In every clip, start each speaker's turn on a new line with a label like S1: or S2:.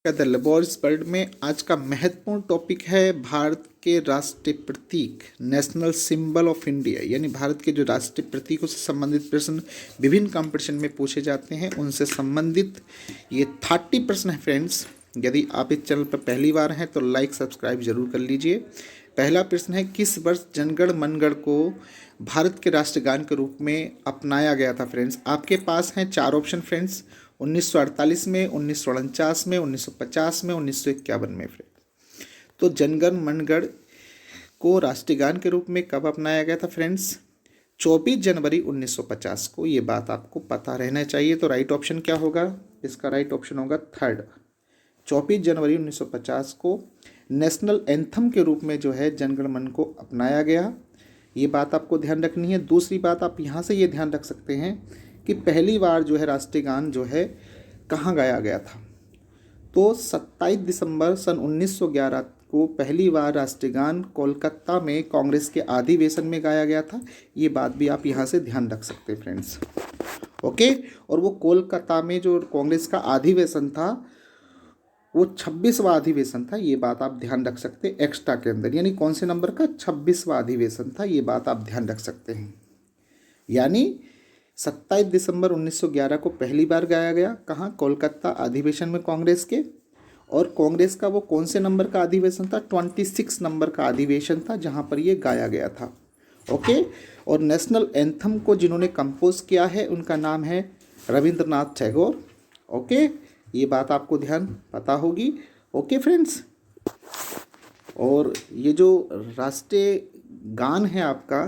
S1: The लेबोर्स world में आज का महत्वपूर्ण टॉपिक है भारत के राष्ट्रीय प्रतीक, नेशनल सिंबल ऑफ इंडिया, यानी भारत के जो राष्ट्रीय प्रतीकों से संबंधित प्रश्न विभिन्न कंपटीशन में पूछे जाते हैं, उनसे संबंधित ये 30 प्रश्न है फ्रेंड्स। यदि आप इस चैनल पर पहली बार हैं तो लाइक सब्सक्राइब जरूर कर लीजिए। पहला प्रश्न है, किस वर्ष जनगण मनगढ़ को भारत के राष्ट्रगान के रूप में अपनाया गया था फ्रेंड्स। आपके पास हैं 4 ऑप्शन फ्रेंड्स, 1948 में, 1949 में, 1950 में, 1951 में फ्रेंड्स। तो जनगण मनगढ़ को राष्ट्रगान के रूप में कब अपनाया गया था फ्रेंड्स? 24 जनवरी 1950 को। ये बात आपको पता रहना चाहिए। तो राइट ऑप्शन क्या होगा? इसका राइट ऑप्शन होगा थर्ड, 24 जनवरी 1950 को नेशनल एंथम के रूप में जो है जनगण मन को अपनाया गया। ये बात आपको ध्यान रखनी है। दूसरी बात आप यहाँ से ये ध्यान रख सकते हैं कि पहली बार जो है राष्ट्रीय गान जो है कहाँ गाया गया था। तो 27 दिसंबर सन 1911 को पहली बार राष्ट्रीय गान कोलकाता में कांग्रेस के अधिवेशन में गाया गया था। ये बात भी आप यहाँ से ध्यान रख सकते हैं फ्रेंड्स। ओके, और वो कोलकाता में जो कांग्रेस का अधिवेशन था वो 26वां अधिवेशन था। ये बात आप ध्यान रख सकते हैं एक्स्ट्रा के अंदर, यानी कौन से नंबर का? 26वां अधिवेशन था। ये बात आप ध्यान रख सकते हैं। यानी 27 दिसंबर 1911 को पहली बार गाया गया, कहाँ? कोलकाता अधिवेशन में कांग्रेस के। और कांग्रेस का वो कौन से नंबर का अधिवेशन था? 26 नंबर का अधिवेशन था जहाँ पर ये गाया गया था। ओके, और नेशनल एंथम को जिन्होंने कंपोज किया है उनका नाम है रविंद्रनाथ टैगोर। ओके, ये बात आपको ध्यान पता होगी। ओके फ्रेंड्स, और ये जो राष्ट्रीय गान है आपका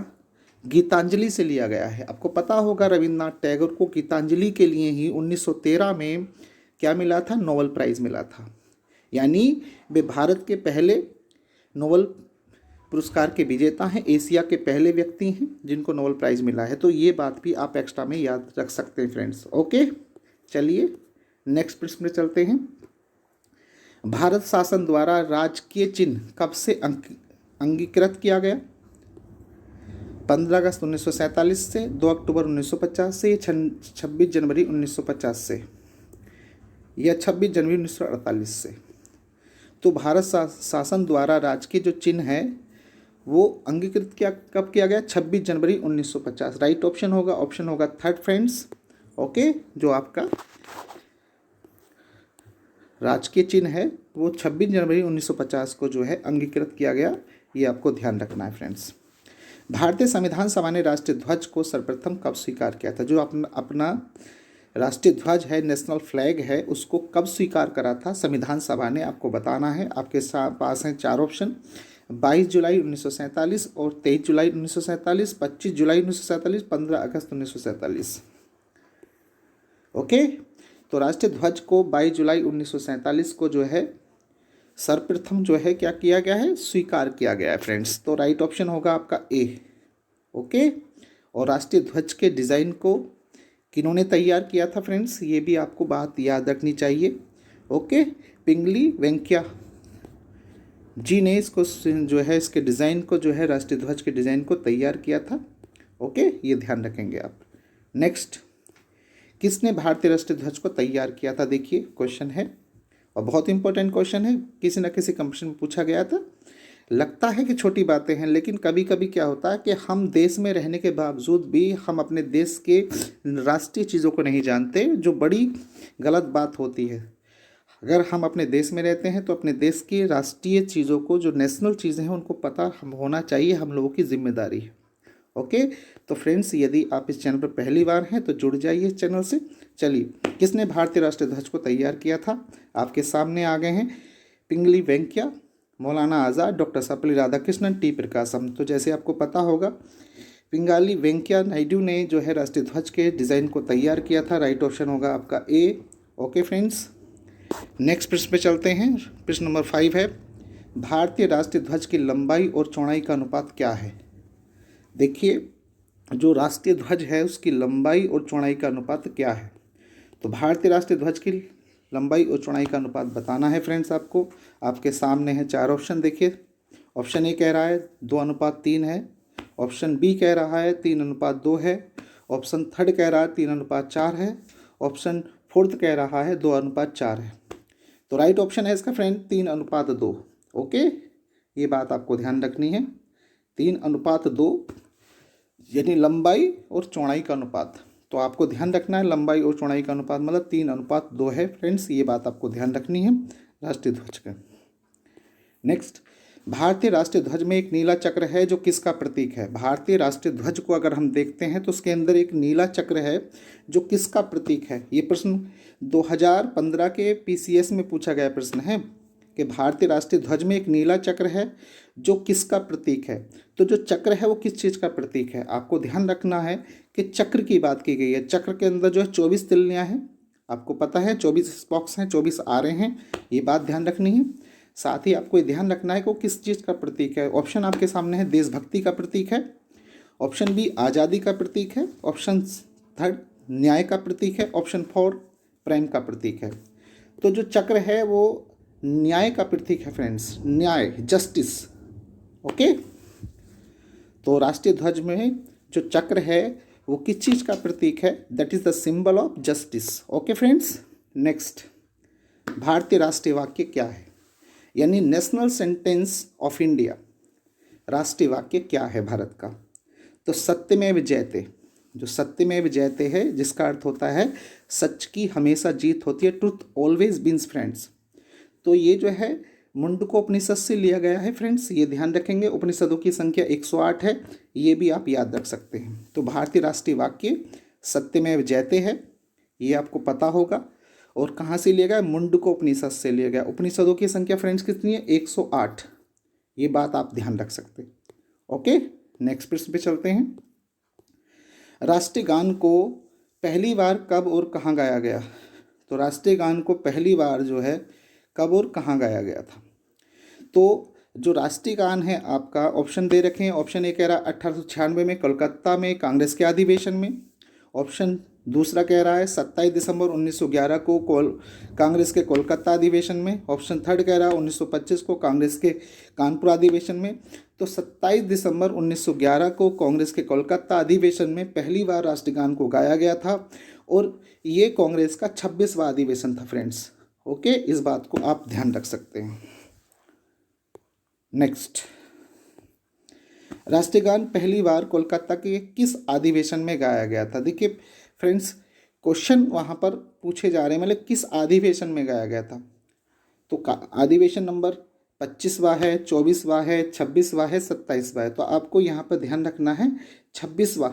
S1: गीतांजलि से लिया गया है। आपको पता होगा रविंद्रनाथ टैगोर को गीतांजलि के लिए ही 1913 में क्या मिला था? नोबेल प्राइज़ मिला था। यानी वे भारत के पहले नोबेल पुरस्कार के विजेता हैं, एशिया के पहले व्यक्ति हैं जिनको नोबेल प्राइज़ मिला है। तो ये बात भी आप एक्स्ट्रा में याद रख सकते हैं फ्रेंड्स। ओके, चलिए नेक्स्ट प्रश्न में चलते हैं। भारत शासन द्वारा राजकीय चिन्ह कब से अंगीकृत किया गया? 15 अगस्त 1947 से, 2 अक्टूबर 1950 से, 26 जनवरी 1950 से, या 26 जनवरी 1948 से। तो भारत शासन द्वारा राजकीय जो चिन्ह है वो अंगीकृत कब किया गया? 26 जनवरी 1950। राइट ऑप्शन होगा थर्ड फ्रेंड्स। ओके, जो आपका राजकीय चिन्ह है वो 26 जनवरी 1950 को जो है अंगीकृत किया गया। ये आपको ध्यान रखना है फ्रेंड्स। भारतीय संविधान सभा ने राष्ट्रीय ध्वज को सर्वप्रथम कब स्वीकार किया था? जो अपना राष्ट्रीय ध्वज है, नेशनल फ्लैग है, उसको कब स्वीकार करा था संविधान सभा ने? आपको बताना है। आपके पास हैं 4 ऑप्शन, 22 जुलाई 1947 और 23 जुलाई 1947, 25 जुलाई 1947, 15 अगस्त 1947। ओके, तो राष्ट्रीय ध्वज को 22 जुलाई 1947 को जो है सर्वप्रथम जो है क्या किया गया है? स्वीकार किया गया है फ्रेंड्स। तो राइट ऑप्शन होगा आपका ए। ओके, और राष्ट्रीय ध्वज के डिज़ाइन को किन्होंने तैयार किया था फ्रेंड्स? ये भी आपको बात याद रखनी चाहिए। ओके, पिंगली वेंकैया जी ने इसको जो है इसके डिज़ाइन को जो है राष्ट्रीय ध्वज के डिज़ाइन को तैयार किया था। ओके, ये ध्यान रखेंगे आप। नेक्स्ट, किसने भारतीय राष्ट्रीय ध्वज को तैयार किया था? देखिए क्वेश्चन है और बहुत इंपॉर्टेंट क्वेश्चन है, किसी न किसी कंपटीशन में पूछा गया था। लगता है कि छोटी बातें हैं, लेकिन कभी कभी क्या होता है कि हम देश में रहने के बावजूद भी हम अपने देश के राष्ट्रीय चीज़ों को नहीं जानते, जो बड़ी गलत बात होती है। अगर हम अपने देश में रहते हैं तो अपने देश की राष्ट्रीय चीज़ों को, जो नेशनल चीज़ें हैं, उनको पता हम होना चाहिए, हम लोगों की जिम्मेदारी है। ओके, तो फ्रेंड्स यदि आप इस चैनल पर पहली बार हैं तो जुड़ जाइए इस चैनल से। चलिए, किसने भारतीय राष्ट्रीय ध्वज को तैयार किया था? आपके सामने आ गए हैं पिंगली वेंकैया, मौलाना आज़ाद, डॉक्टर सर्वपल्ली राधाकृष्णन, टी प्रकाशम। तो जैसे आपको पता होगा पिंगाली वेंकैया नायडू ने जो है राष्ट्रीय ध्वज के डिज़ाइन को तैयार किया था। राइट ऑप्शन होगा आपका ए। ओके फ्रेंड्स, नेक्स्ट प्रश्न पे चलते हैं। प्रश्न नंबर 5 है, भारतीय राष्ट्रीय ध्वज की लंबाई और चौड़ाई का अनुपात क्या है? देखिए, जो राष्ट्रीय ध्वज है उसकी लंबाई और चौड़ाई का अनुपात क्या है? तो भारतीय राष्ट्रीय ध्वज की लंबाई और चौड़ाई का अनुपात बताना है फ्रेंड्स आपको। आपके सामने है 4 ऑप्शन। देखिए, ऑप्शन ए कह रहा है 2:3 है, ऑप्शन बी कह रहा है 3:2 है, ऑप्शन थर्ड कह रहा है 3:4 है, ऑप्शन फोर्थ कह रहा है 2:4 है। तो राइट ऑप्शन है इसका फ्रेंड 3:2। ओके, ये बात आपको ध्यान रखनी है, 3:2 यानी लंबाई और चौड़ाई का अनुपात। तो आपको ध्यान रखना है लंबाई और चौड़ाई का अनुपात मतलब 3:2 है फ्रेंड्स, ये बात आपको ध्यान रखनी है राष्ट्रीय ध्वज का। नेक्स्ट, भारतीय राष्ट्रीय ध्वज में एक नीला चक्र है जो किसका प्रतीक है? भारतीय राष्ट्रीय ध्वज को अगर हम देखते हैं तो उसके अंदर एक नीला चक्र है जो किसका प्रतीक है? ये प्रश्न 2015 के पीसीएस में पूछा गया प्रश्न है कि भारतीय राष्ट्रीय ध्वज में एक नीला चक्र है जो किसका प्रतीक है। तो जो चक्र है वो किस चीज़ का प्रतीक है? आपको ध्यान रखना है कि चक्र की बात की गई है। चक्र के अंदर जो है 24 तिल्लियाँ हैं, आपको पता है 24 स्पॉक्स हैं, 24 आरे हैं, ये बात ध्यान रखनी है। साथ ही आपको ये ध्यान रखना है कि वो किस चीज़ का प्रतीक है। ऑप्शन आपके सामने है, देशभक्ति का प्रतीक है, ऑप्शन बी आज़ादी का प्रतीक है, ऑप्शन थर्ड न्याय का प्रतीक है, ऑप्शन फोर प्रेम का प्रतीक है। तो जो चक्र है वो न्याय का प्रतीक है फ्रेंड्स, न्याय, जस्टिस। ओके, तो राष्ट्रीय ध्वज में जो चक्र है वो किस चीज़ का प्रतीक है? That is the symbol of justice. Okay friends, next, भारतीय राष्ट्रीय वाक्य क्या है? यानी नेशनल सेंटेंस ऑफ इंडिया, राष्ट्रीय वाक्य क्या है भारत का? तो सत्यमेव जयते, जो सत्यमेव जयते है जिसका अर्थ होता है सच की हमेशा जीत होती है, ट्रुथ ऑलवेज विंस फ्रेंड्स। तो ये जो है मुंडकोपनिषद से लिया गया है फ्रेंड्स, ये ध्यान रखेंगे। उपनिषदों की संख्या 108 है, ये भी आप याद रख सकते हैं। तो भारतीय राष्ट्रीय वाक्य सत्यमेव जयते है, ये आपको पता होगा। और कहाँ से लिया गया? मुंडकोपनिषद से लिया गया। उपनिषदों की संख्या फ्रेंड्स कितनी है? 108, ये बात आप ध्यान रख सकते हैं। ओके, नेक्स्ट प्रश्न पे चलते हैं। राष्ट्रीय गान को पहली बार कब और कहाँ गाया गया? तो राष्ट्रीय गान को पहली बार जो है कब और कहाँ गाया गया था? तो जो राष्ट्रीय गान है आपका ऑप्शन दे रखे हैं। ऑप्शन ए कह रहा है 1896 में कलकत्ता में कांग्रेस के अधिवेशन में। ऑप्शन दूसरा कह रहा है 27 दिसंबर 1911 को कांग्रेस के कोलकाता अधिवेशन में। ऑप्शन थर्ड कह रहा है 1925 को कांग्रेस के कानपुर अधिवेशन में। तो 27 दिसंबर 1911 को कांग्रेस के कोलकाता अधिवेशन में पहली बार राष्ट्रीय गान को गाया गया था और ये कांग्रेस का 26वां अधिवेशन था फ्रेंड्स। ओके, इस बात को आप ध्यान रख सकते हैं। नेक्स्ट, राष्ट्रीय गान पहली बार कोलकाता के किस अधिवेशन में गाया गया था? देखिए फ्रेंड्स, क्वेश्चन वहाँ पर पूछे जा रहे हैं मतलब किस अधिवेशन में गाया गया था। तो अधिवेशन नंबर 25वां है, 24वां है, 26वां है, 27वां है। तो आपको यहाँ पर ध्यान रखना है 26वां,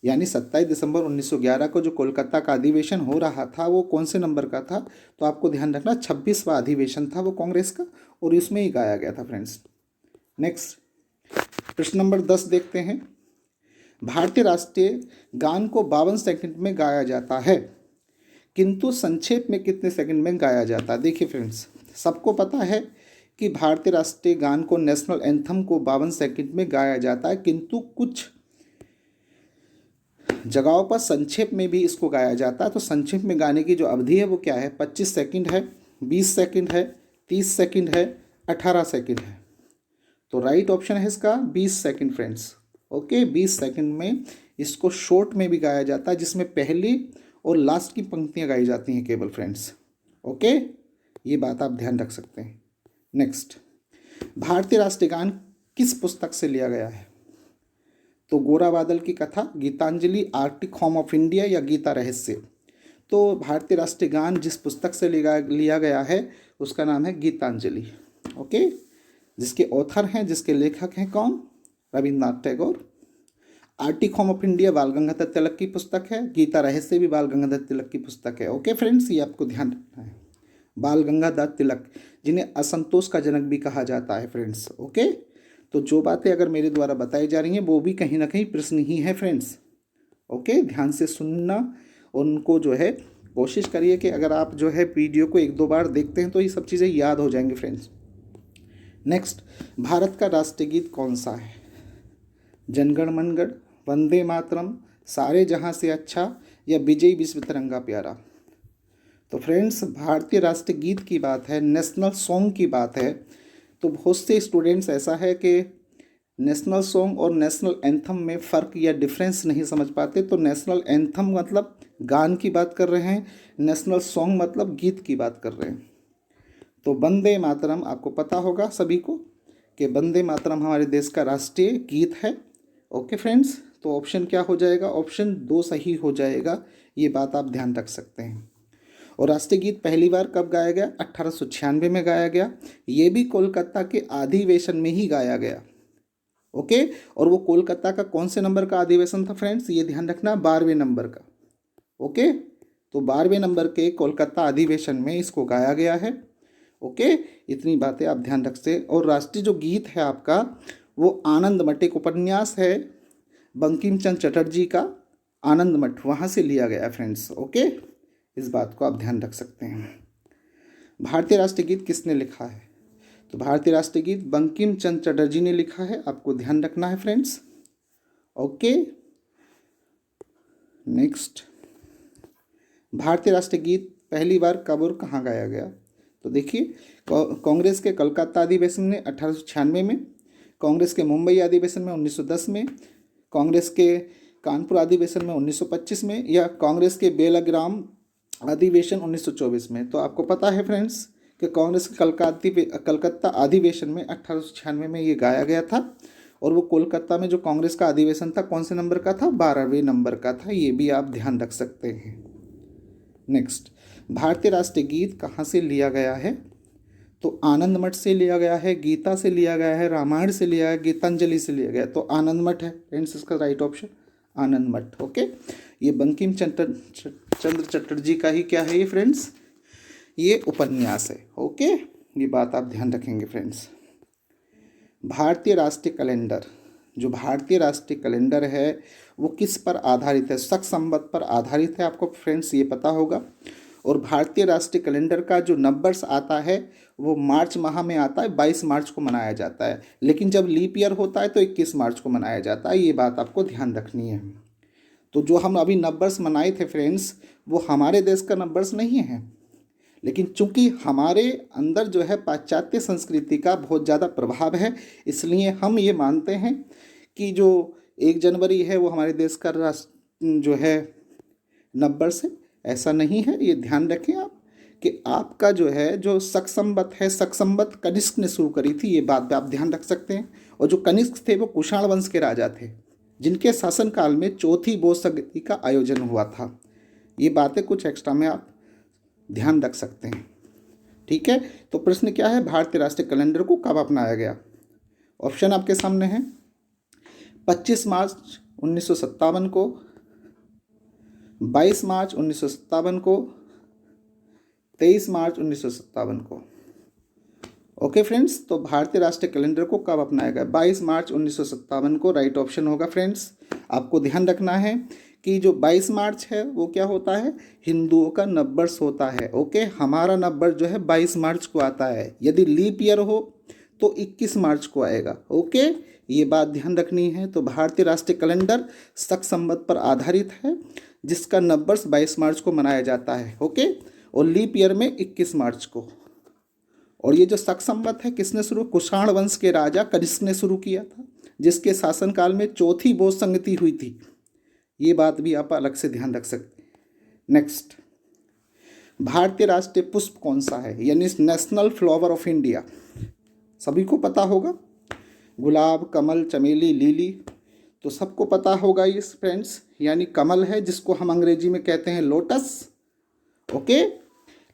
S1: यानी 27 दिसंबर 1911 को जो कोलकाता का अधिवेशन हो रहा था वो कौन से नंबर का था? तो आपको ध्यान रखना 26वां अधिवेशन था वो कांग्रेस का, और इसमें ही गाया गया था फ्रेंड्स। नेक्स्ट, प्रश्न नंबर 10 देखते हैं। भारतीय राष्ट्रीय गान को 52 सेकंड में गाया जाता है, किंतु संक्षेप में कितने सेकंड में गाया जाता है? देखिए फ्रेंड्स, सबको पता है कि भारतीय राष्ट्रीय गान को, नेशनल एंथम को 52 सेकंड में गाया जाता है, किंतु कुछ जगहों पर संक्षेप में भी इसको गाया जाता है। तो संक्षेप में गाने की जो अवधि है वो क्या है? 25 सेकंड है, 20 सेकंड है, 30 सेकंड है, 18 सेकंड है। तो राइट ऑप्शन है इसका 20 सेकंड फ्रेंड्स। ओके, 20 सेकंड में इसको शॉर्ट में भी गाया जाता है, जिसमें पहली और लास्ट की पंक्तियां गाई जाती हैं केवल फ्रेंड्स। ओके, ये बात आप ध्यान रख सकते हैं। नेक्स्ट, भारतीय राष्ट्रीय गान किस पुस्तक से लिया गया है? तो गोरा बादल की कथा, Gitanjali, Arctic home of India या गीता रहस्य। तो भारतीय राष्ट्रीय गान जिस पुस्तक से लिया गया है उसका नाम है गीतांजलि। ओके, जिसके ऑथर हैं, जिसके लेखक हैं कौन? Rabindranath Tagore. Arctic home of India बाल गंगाधर तिलक की पुस्तक है, गीता रहस्य भी बाल गंगाधर तिलक की पुस्तक है। ओके फ्रेंड्स, ये आपको ध्यान रखना है। बाल गंगाधर तिलक, जिन्हें असंतोष का जनक भी कहा जाता है फ्रेंड्स। ओके, तो जो बातें अगर मेरे द्वारा बताई जा रही हैं वो भी कहीं ना कहीं प्रश्न ही है फ्रेंड्स। ओके, ध्यान से सुनना, उनको जो है कोशिश करिए कि अगर आप जो है वीडियो को 1-2 बार देखते हैं तो ये सब चीज़ें याद हो जाएंगी फ्रेंड्स। नेक्स्ट, भारत का राष्ट्रीय गीत कौन सा है? जनगण मनगढ़, वंदे मातरम, सारे जहाँ से अच्छा या विजय विश्व तिरंगा प्यारा? तो फ्रेंड्स, भारतीय राष्ट्रीय गीत की बात है, नेशनल सॉन्ग की बात है, तो बहुत से स्टूडेंट्स ऐसा है कि नेशनल सॉन्ग और नेशनल एंथम में फ़र्क या डिफरेंस नहीं समझ पाते तो नेशनल एंथम मतलब गान की बात कर रहे हैं, नेशनल सॉन्ग मतलब गीत की बात कर रहे हैं। तो वंदे मातरम आपको पता होगा सभी को कि वंदे मातरम हमारे देश का राष्ट्रीय गीत है। ओके फ्रेंड्स, तो ऑप्शन क्या हो जाएगा? ऑप्शन 2 सही हो जाएगा, ये बात आप ध्यान रख सकते हैं। और राष्ट्रीय गीत पहली बार कब गाया गया? 1896 में गाया गया। ये भी कोलकाता के अधिवेशन में ही गाया गया। ओके, और वो कोलकाता का कौन से नंबर का अधिवेशन था फ्रेंड्स? ये ध्यान रखना, 12वें नंबर का। ओके, तो 12वें नंबर के कोलकाता अधिवेशन में इसको गाया गया है। ओके, इतनी बातें आप ध्यान रख सकते। और राष्ट्रीय जो गीत है आपका वो आनंद मठ, एक उपन्यास है बंकिम चंद्र चटर्जी का, आनंद मठ, वहाँ से लिया गया है फ्रेंड्स। ओके, इस बात को आप ध्यान रख सकते हैं। भारतीय राष्ट्रीय गीत किसने लिखा है? तो भारतीय राष्ट्रीय गीत बंकिम चंद्र चटर्जी ने लिखा है, आपको ध्यान रखना है फ्रेंड्स। ओके, नेक्स्ट, भारतीय राष्ट्रीय गीत पहली बार कब और कहाँ गाया गया? तो देखिए, कांग्रेस के कलकत्ता अधिवेशन में 1896 में, कांग्रेस के मुंबई अधिवेशन में 1910 में, कांग्रेस के कानपुर अधिवेशन में 1925 में, या कांग्रेस के बेलग्राम अधिवेशन 1924 में। तो आपको पता है फ्रेंड्स कि कांग्रेस के कलकत्ता अधिवेशन में 1896 में ये गाया गया था। और वो कोलकाता में जो कांग्रेस का अधिवेशन था कौन से नंबर का था? 12वें नंबर का था, ये भी आप ध्यान रख सकते हैं। नेक्स्ट, भारतीय राष्ट्रीय गीत कहाँ से लिया गया है? तो आनंद मठ से लिया गया है, गीता से लिया गया है, रामायण से लिया है, गीतांजलि से लिया गया है। तो आनंद मठ है फ्रेंड्स इसका राइट ऑप्शन, आनंद मठ। ओके, ये बंकिम चंद्र चटर्जी का ही क्या है ये फ्रेंड्स? ये उपन्यास है। ओके, ये बात आप ध्यान रखेंगे फ्रेंड्स। भारतीय राष्ट्रीय कैलेंडर, जो भारतीय राष्ट्रीय कैलेंडर है वो किस पर आधारित है? शक संवत पर आधारित है, आपको फ्रेंड्स ये पता होगा। और भारतीय राष्ट्रीय कैलेंडर का जो नंबर्स आता है वो मार्च माह में आता है, 22 मार्च को मनाया जाता है। लेकिन जब लीप ईयर होता है तो 21 मार्च को मनाया जाता है, ये बात आपको ध्यान रखनी है। तो जो हम अभी नंबर्स मनाए थे फ्रेंड्स वो हमारे देश का नंबर्स नहीं है, लेकिन चूंकि हमारे अंदर जो है पाश्चात्य संस्कृति का बहुत ज़्यादा प्रभाव है, इसलिए हम ये मानते हैं कि जो 1 जनवरी है वो हमारे देश का राष्ट्र जो है नंबर्स है। ऐसा नहीं है, ये ध्यान रखें आप कि आपका जो है जो शक संवत है, शक संवत कनिष्क ने शुरू करी थी, ये बात पे आप ध्यान रख सकते हैं। और जो कनिष्क थे वो कुषाण वंश के राजा थे जिनके शासनकाल में चौथी बौद्ध संगति का आयोजन हुआ था। ये बातें कुछ एक्स्ट्रा में आप ध्यान रख सकते हैं। ठीक है, तो प्रश्न क्या है? भारतीय राष्ट्रीय कैलेंडर को कब अपनाया गया? ऑप्शन आपके सामने है, 25 मार्च 1957 को, 22 मार्च 1957 को, 23 मार्च 1957 को। ओके फ्रेंड्स, तो भारतीय राष्ट्रीय कैलेंडर को कब अपनाया गया? 22 मार्च 1957 को राइट ऑप्शन होगा फ्रेंड्स। आपको ध्यान रखना है कि जो 22 मार्च है वो क्या होता है? हिंदुओं का नववर्ष होता है। ओके, हमारा नववर्ष जो है 22 मार्च को आता है। यदि लीप ईयर हो तो 21 मार्च को आएगा। ओके, ये बात ध्यान रखनी है। तो भारतीय राष्ट्रीय कैलेंडर शक संवत पर आधारित है जिसका नववर्ष 22 मार्च को मनाया जाता है। ओके, और लीप ईयर में 21 मार्च को। और ये जो शक संवत है किसने शुरू? कुषाण वंश के राजा कनिष्क ने शुरू किया था जिसके शासनकाल में चौथी बौद्ध संगति हुई थी। ये बात भी आप अलग से ध्यान रख सकते हैं। नेक्स्ट, भारतीय राष्ट्रीय पुष्प कौन सा है? यानी नेशनल फ्लावर ऑफ इंडिया सभी को पता होगा, गुलाब, कमल, चमेली, लिली, तो सबको पता होगा ये फ्रेंड्स। यानी कमल है जिसको हम अंग्रेजी में कहते हैं लोटस। ओके,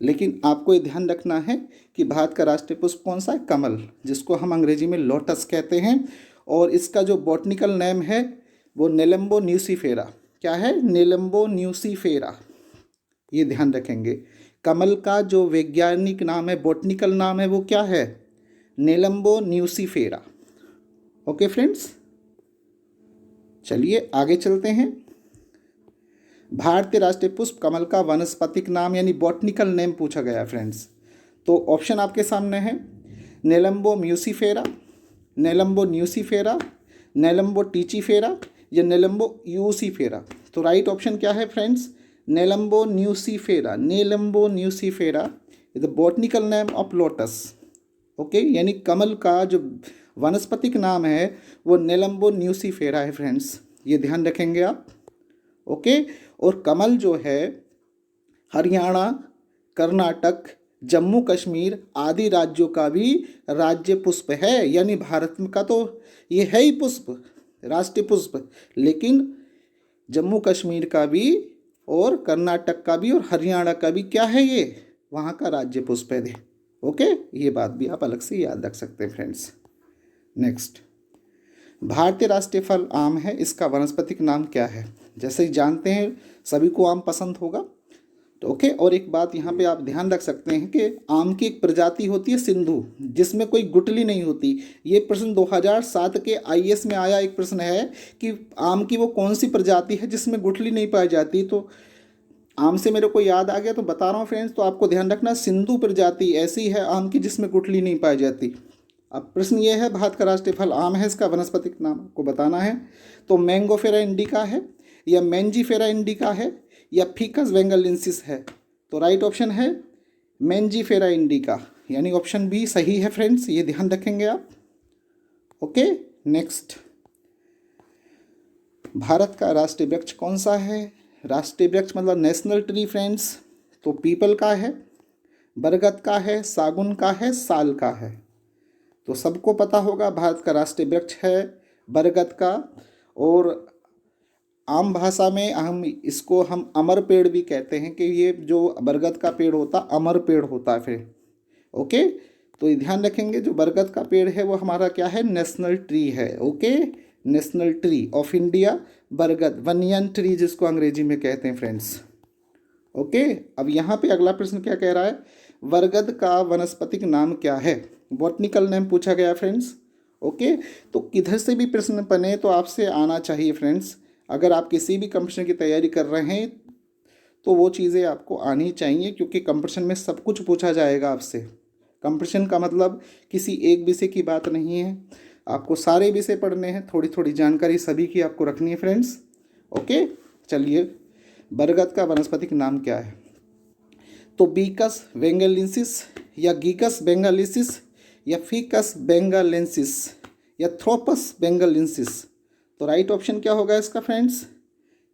S1: लेकिन आपको ये ध्यान रखना है कि भारत का राष्ट्रीय पुष्प कौन सा है? कमल, जिसको हम अंग्रेजी में लोटस कहते हैं। और इसका जो बॉटनिकल नेम है वो नेलम्बो न्यूसीफेरा। क्या है? नेलम्बो न्यूसीफेरा, ये ध्यान रखेंगे। कमल का जो वैज्ञानिक नाम है, बॉटनिकल नाम है, वो क्या है? नेलम्बो न्यूसीफेरा। ओके फ्रेंड्स, चलिए आगे चलते हैं। भारतीय राष्ट्रीय पुष्प कमल का वानस्पतिक नाम यानी बॉटनिकल नेम पूछा गया है फ्रेंड्स। तो ऑप्शन आपके सामने है, नेलम्बो म्यूसीफेरा, नेलम्बो न्यूसीफेरा, नेलम्बो टीचीफेरा या नेलम्बो यूसीफेरा। तो राइट ऑप्शन क्या है friends? नेलम्बो nucifera. नेलम्बो nucifera is the botanical name of lotus. Okay, यानी कमल का जो वानस्पतिक नाम है वो नेलम्बो न्यूसीफेरा है फ्रेंड्स, ये ध्यान रखेंगे आप। ओके, और कमल जो है हरियाणा, कर्नाटक, जम्मू कश्मीर आदि राज्यों का भी राज्य पुष्प है, यानी भारत का तो ये है ही पुष्प, राष्ट्रीय पुष्प, लेकिन जम्मू कश्मीर का भी और कर्नाटक का भी और हरियाणा का भी क्या है, ये वहाँ का राज्य पुष्प है। ओके, ये बात भी आप अलग से याद रख सकते हैं फ्रेंड्स। नेक्स्ट, भारतीय राष्ट्रीय फल आम है, इसका वानस्पतिक नाम क्या है? जैसे ही जानते हैं सभी को आम पसंद होगा, तो ओके। और एक बात यहाँ पे आप ध्यान रख सकते हैं कि आम की एक प्रजाति होती है सिंधु, जिसमें कोई गुठली नहीं होती। ये प्रश्न 2007 के आईएएस में आया, एक प्रश्न है कि आम की वो कौन सी प्रजाति है जिसमें गुठली नहीं पाई जाती। तो आम से मेरे को याद आ गया तो बता रहा हूँ फ्रेंड्स, तो आपको ध्यान रखना सिंधु प्रजाति ऐसी है आम की जिसमें गुठली नहीं पाई जाती। अब प्रश्न ये है, भारत का राष्ट्रीय फल आम है, इसका वनस्पतिक नाम को बताना है। तो मैंगोफेरा इंडिका है, या मैंजीफेरा इंडिका है, या फिकस बेंगालेंसिस है? तो राइट ऑप्शन है मैंजीफेरा इंडिका, यानी ऑप्शन बी सही है फ्रेंड्स, ये ध्यान रखेंगे आप। ओके, नेक्स्ट, भारत का राष्ट्रीय वृक्ष कौन सा है? राष्ट्रीय वृक्ष मतलब नेशनल ट्री फ्रेंड्स, तो पीपल का है, बरगद का है, सागुन का है, साल का है? तो सबको पता होगा भारत का राष्ट्रीय वृक्ष है बरगद का, और आम भाषा में हम अमर पेड़ भी कहते हैं कि ये जो बरगद का पेड़ होता अमर पेड़ होता है फिर। ओके, तो ये ध्यान रखेंगे, जो बरगद का पेड़ है वो हमारा क्या है, नेशनल ट्री है। Okay, national tree of India बरगद, बनियन ट्री जिसको अंग्रेजी में कहते हैं फ्रेंड्स। ओके, अब यहाँ पे अगला प्रश्न क्या कह रहा है, बरगद का वनस्पतिक नाम क्या है? बॉटनिकल नेम पूछा गया फ्रेंड्स। ओके, तो किधर से भी प्रश्न बने तो आपसे आना चाहिए फ्रेंड्स। अगर आप किसी भी कंपटीशन की तैयारी कर रहे हैं तो वो चीज़ें आपको आनी चाहिए, क्योंकि कंपटीशन में सब कुछ पूछा जाएगा आपसे। कंपटीशन का मतलब किसी एक विषय की बात नहीं है, आपको सारे विषय पढ़ने हैं, थोड़ी थोड़ी जानकारी सभी की आपको रखनी है फ्रेंड्स। ओके, चलिए, बरगद का वनस्पतिक नाम क्या है? तो बीकस बेंगालेंसिस, या गीकस बेंगालेंसिस, या फिकस बेंगालेंसिस, या थ्रोपस बेंगालेंसिस? तो राइट ऑप्शन क्या होगा इसका फ्रेंड्स?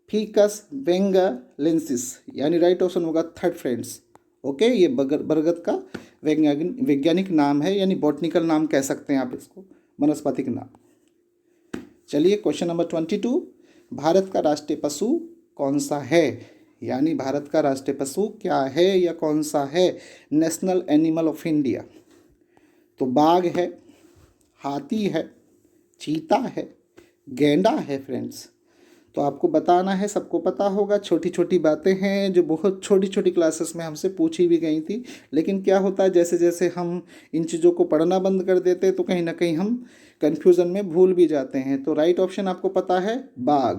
S1: फिकस बेंगालेंसिस, यानी राइट ऑप्शन होगा थर्ड फ्रेंड्स। ओके, ये बरगद का वैज्ञानिक नाम है, यानी बॉटनिकल नाम कह सकते हैं आप इसको, वनस्पतिक नाम। चलिए, क्वेश्चन नंबर 22, भारत का राष्ट्रीय पशु कौन सा है? यानी भारत का राष्ट्रीय पशु क्या है या कौन सा है? National animal of India. तो बाघ है, हाथी है, चीता है, गैंडा है फ्रेंड्स। तो आपको बताना है, सबको पता होगा, छोटी छोटी बातें हैं जो बहुत छोटी छोटी क्लासेस में हमसे पूछी भी गई थी, लेकिन क्या होता है जैसे जैसे हम इन चीज़ों को पढ़ना बंद कर देते हैं तो कहीं ना कहीं हम कन्फ्यूज़न में भूल भी जाते हैं। तो राइट ऑप्शन आपको पता है बाघ।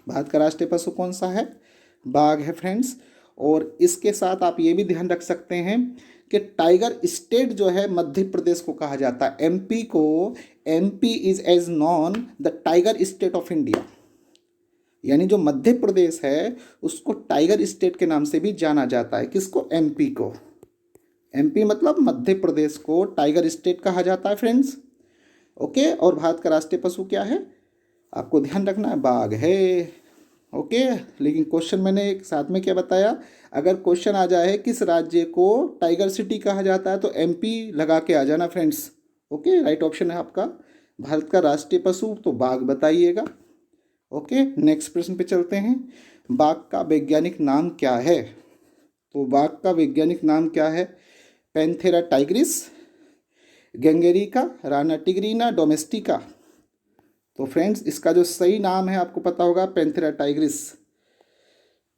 S1: भारत का राष्ट्रीय पशु कौन सा है? बाघ है फ्रेंड्स। और इसके साथ आप ये भी ध्यान रख सकते हैं कि टाइगर स्टेट जो है मध्य प्रदेश को कहा जाता है, एमपी को, MP is as known the tiger state of India, यानी जो मध्य प्रदेश है उसको टाइगर स्टेट के नाम से भी जाना जाता है। किसको? एमपी को। एमपी मतलब मध्य प्रदेश को टाइगर स्टेट कहा जाता है फ्रेंड्स। ओके, और भारत का राष्ट्रीय पशु क्या है? आपको ध्यान रखना है, बाघ है। ओके, लेकिन क्वेश्चन मैंने एक साथ में क्या बताया, अगर क्वेश्चन आ जाए किस राज्य को टाइगर सिटी कहा जाता है तो एमपी लगा के आ जाना फ्रेंड्स। ओके, राइट ऑप्शन है आपका भारत का राष्ट्रीय पशु, तो बाघ बताइएगा। ओके, नेक्स्ट प्रश्न पे चलते हैं, बाघ का वैज्ञानिक नाम क्या है? तो बाघ का वैज्ञानिक नाम क्या है? पैंथेरा टाइग्रिस, गैंगेरिका, राना टिग्रिना, डोमेस्टिका? तो फ्रेंड्स इसका जो सही नाम है आपको पता होगा, पैंथेरा टाइग्रिस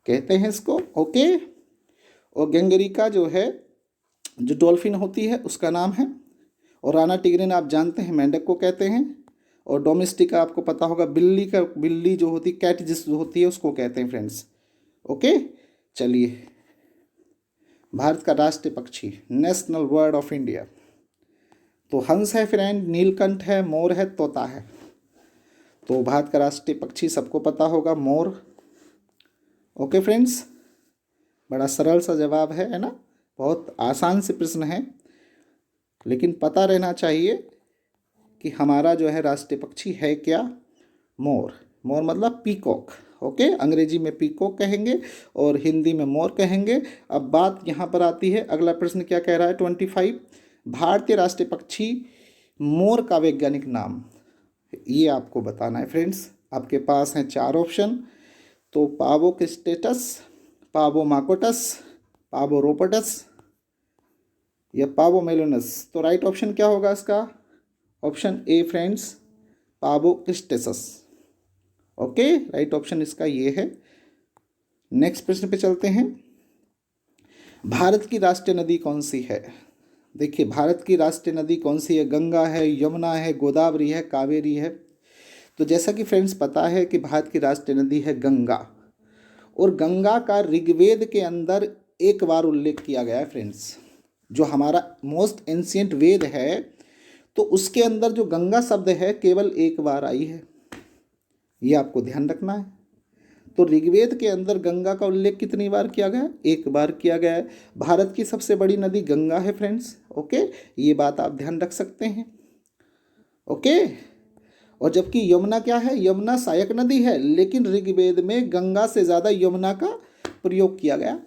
S1: कहते हैं इसको। ओके, और गैंगेरिका जो है, जो डॉल्फिन होती है उसका नाम है, और राना टिग्रिना आप जानते हैं मेंढक को कहते हैं, और डोमेस्टिका आपको पता होगा बिल्ली जो होती, कैट जिस होती है उसको कहते हैं फ्रेंड्स। ओके, चलिए, भारत का राष्ट्रीय पक्षी, नेशनल बर्ड ऑफ इंडिया, तो हंस है फ्रेंड, नीलकंठ है, मोर है, तोता है। तो भारत का राष्ट्रीय पक्षी सबको पता होगा, मोर। ओके फ्रेंड्स, बड़ा सरल सा जवाब है ना, बहुत आसान से प्रश्न है, लेकिन पता रहना चाहिए कि हमारा जो है राष्ट्रीय पक्षी है क्या? मोर। मोर मतलब पीकॉक। ओके, अंग्रेजी में पीकॉक कहेंगे और हिंदी में मोर कहेंगे। अब बात यहाँ पर आती है, अगला प्रश्न क्या कह रहा है? 25, भारतीय राष्ट्रीय पक्षी मोर का वैज्ञानिक नाम, ये आपको बताना है फ्रेंड्स। आपके पास हैं 4 ऑप्शन, तो पावो क्रिस्टेटस, पावो माकोटस, पावो रोपटस या पावो मेलोनस। तो राइट ऑप्शन क्या होगा इसका? ऑप्शन ए फ्रेंड्स, पावो क्रिस्टेसस। ओके, राइट ऑप्शन इसका ये है। नेक्स्ट प्रश्न पे चलते हैं। भारत की राष्ट्रीय नदी कौन सी है? देखिए, भारत की राष्ट्रीय नदी कौन सी है? गंगा है, यमुना है, गोदावरी है, कावेरी है। तो जैसा कि फ्रेंड्स पता है कि भारत की राष्ट्रीय नदी है गंगा, और गंगा का ऋग्वेद के अंदर एक बार उल्लेख किया गया है फ्रेंड्स। जो हमारा मोस्ट एंशियंट वेद है, तो उसके अंदर जो गंगा शब्द है केवल एक बार आई है, ये आपको ध्यान रखना है। तो ऋग्वेद के अंदर गंगा का उल्लेख कितनी बार किया गया? एक बार किया गया है। भारत की सबसे बड़ी नदी गंगा है फ्रेंड्स। ओके, ये बात आप ध्यान रख सकते हैं। ओके, और जबकि यमुना क्या है? यमुना सहायक नदी है, लेकिन ऋग्वेद में गंगा से ज़्यादा यमुना का प्रयोग किया गया।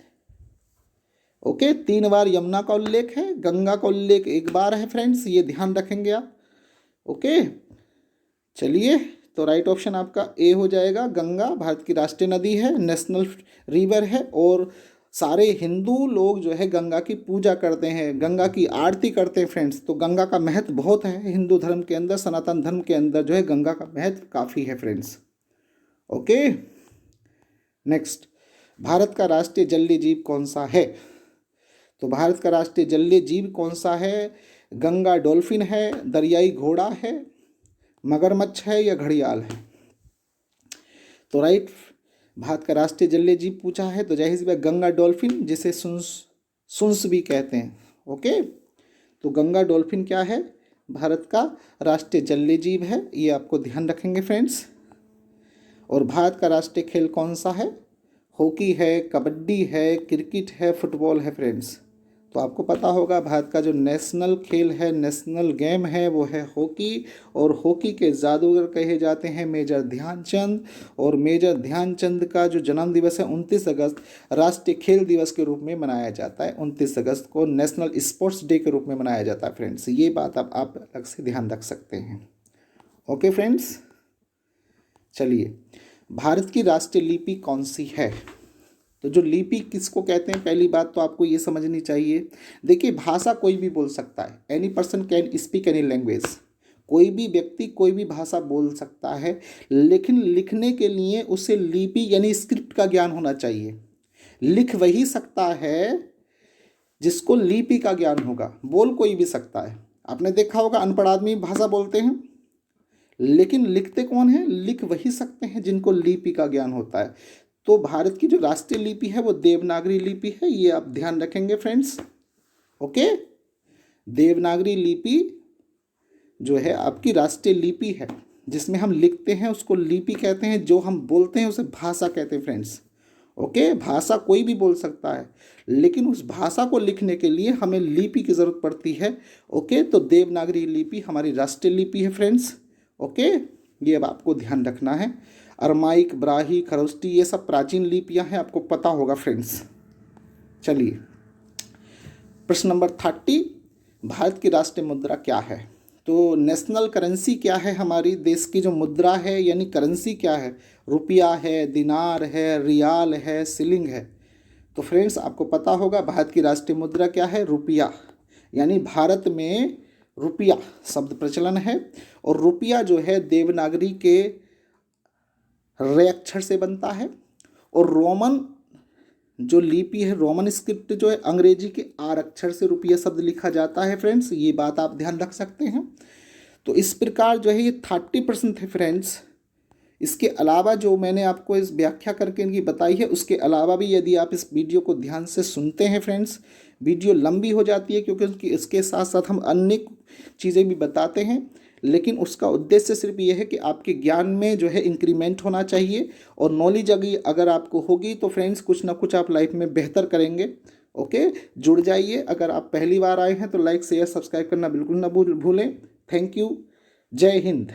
S1: ओके, 3 बार यमुना का उल्लेख है, गंगा का उल्लेख एक बार है फ्रेंड्स, ये ध्यान रखेंगे आप। ओके, चलिए, तो राइट ऑप्शन आपका ए हो जाएगा। गंगा भारत की राष्ट्रीय नदी है, नेशनल रिवर है, और सारे हिंदू लोग जो है गंगा की पूजा करते हैं, गंगा की आरती करते हैं फ्रेंड्स। तो गंगा का महत्व बहुत है हिंदू धर्म के अंदर, सनातन धर्म के अंदर जो है गंगा का महत्व काफ़ी है फ्रेंड्स। ओके, नेक्स्ट, भारत का राष्ट्रीय जलीय जीव कौन सा है? तो भारत का राष्ट्रीय जलीय जीव कौन सा है? गंगा डॉल्फिन है, दरियाई घोड़ा है, मगरमच्छ है या घड़ियाल है? तो राइट, भारत का राष्ट्रीय जलीय जीव पूछा है तो जाहिर सी बात गंगा डॉल्फिन, जिसे सुंस भी कहते हैं। ओके, तो गंगा डॉल्फिन क्या है? भारत का राष्ट्रीय जलीय जीव है, ये आपको ध्यान रखेंगे फ्रेंड्स। और भारत का राष्ट्रीय खेल कौन सा है? हॉकी है, कबड्डी है, क्रिकेट है, फुटबॉल है फ्रेंड्स। तो आपको पता होगा भारत का जो नेशनल खेल है, नेशनल गेम है, वो है हॉकी। और हॉकी के जादूगर कहे जाते हैं मेजर ध्यानचंद। और मेजर ध्यानचंद का जो जन्म दिवस है 29 अगस्त राष्ट्रीय खेल दिवस के रूप में मनाया जाता है। 29 अगस्त को नेशनल स्पोर्ट्स डे के रूप में मनाया जाता है फ्रेंड्स। ये बात आप अलग से ध्यान रख सकते हैं। ओके फ्रेंड्स, चलिए, भारत की राष्ट्रीय लिपि कौन सी है? तो जो लिपि किसको कहते हैं, पहली बात तो आपको ये समझनी चाहिए। देखिए, भाषा कोई भी बोल सकता है, any person can speak any language. कोई भी व्यक्ति कोई भी भाषा बोल सकता है, लेकिन लिखने के लिए उसे लिपि यानी स्क्रिप्ट का ज्ञान होना चाहिए। लिख वही सकता है जिसको लिपि का ज्ञान होगा, बोल कोई भी सकता है। आपने देखा होगा अनपढ़ आदमी भाषा बोलते हैं, लेकिन लिखते कौन है? लिख वही सकते हैं जिनको लिपि का ज्ञान होता है। तो भारत की जो राष्ट्रीय लिपि है वो देवनागरी लिपि है, ये आप ध्यान रखेंगे फ्रेंड्स। ओके, देवनागरी लिपि जो है आपकी राष्ट्रीय लिपि है, जिसमें हम लिखते हैं उसको लिपि कहते हैं, जो हम बोलते हैं उसे भाषा कहते हैं फ्रेंड्स। ओके, भाषा कोई भी बोल सकता है, लेकिन उस भाषा को लिखने के लिए हमें लिपि की ज़रूरत पड़ती है। ओके, तो देवनागरी लिपि हमारी राष्ट्रीय लिपि है फ्रेंड्स। ओके, ये अब आपको ध्यान रखना है। अरमाइक, ब्राही, खरोष्टी, ये सब प्राचीन लिपियां हैं, आपको पता होगा फ्रेंड्स। चलिए, प्रश्न नंबर 30, भारत की राष्ट्रीय मुद्रा क्या है? तो नेशनल करेंसी क्या है? हमारी देश की जो मुद्रा है यानी करेंसी क्या है? रुपया है, दिनार है, रियाल है, शिलिंग है। तो फ्रेंड्स आपको पता होगा भारत की राष्ट्रीय मुद्रा क्या है? रुपया। यानी भारत में रुपया शब्द प्रचलन है, और रुपया जो है देवनागरी के रे अक्षर से बनता है, और रोमन जो लिपि है, रोमन स्क्रिप्ट जो है, अंग्रेजी के आर अक्षर से रुपया शब्द लिखा जाता है फ्रेंड्स। ये बात आप ध्यान रख सकते हैं। तो इस प्रकार जो है ये 30% है फ्रेंड्स। इसके अलावा जो मैंने आपको इस व्याख्या करके इनकी बताई है, उसके अलावा भी यदि आप इस वीडियो को ध्यान से सुनते हैं फ्रेंड्स, वीडियो लंबी हो जाती है क्योंकि इसके साथ साथ हम अन्य चीज़ें भी बताते हैं, लेकिन उसका उद्देश्य सिर्फ ये है कि आपके ज्ञान में जो है इंक्रीमेंट होना चाहिए, और नॉलेज अगर आपको होगी तो फ्रेंड्स कुछ ना कुछ आप लाइफ में बेहतर करेंगे। ओके, जुड़ जाइए। अगर आप पहली बार आए हैं तो लाइक, शेयर, सब्सक्राइब करना बिल्कुल ना भूलें। Thank you. जय हिंद।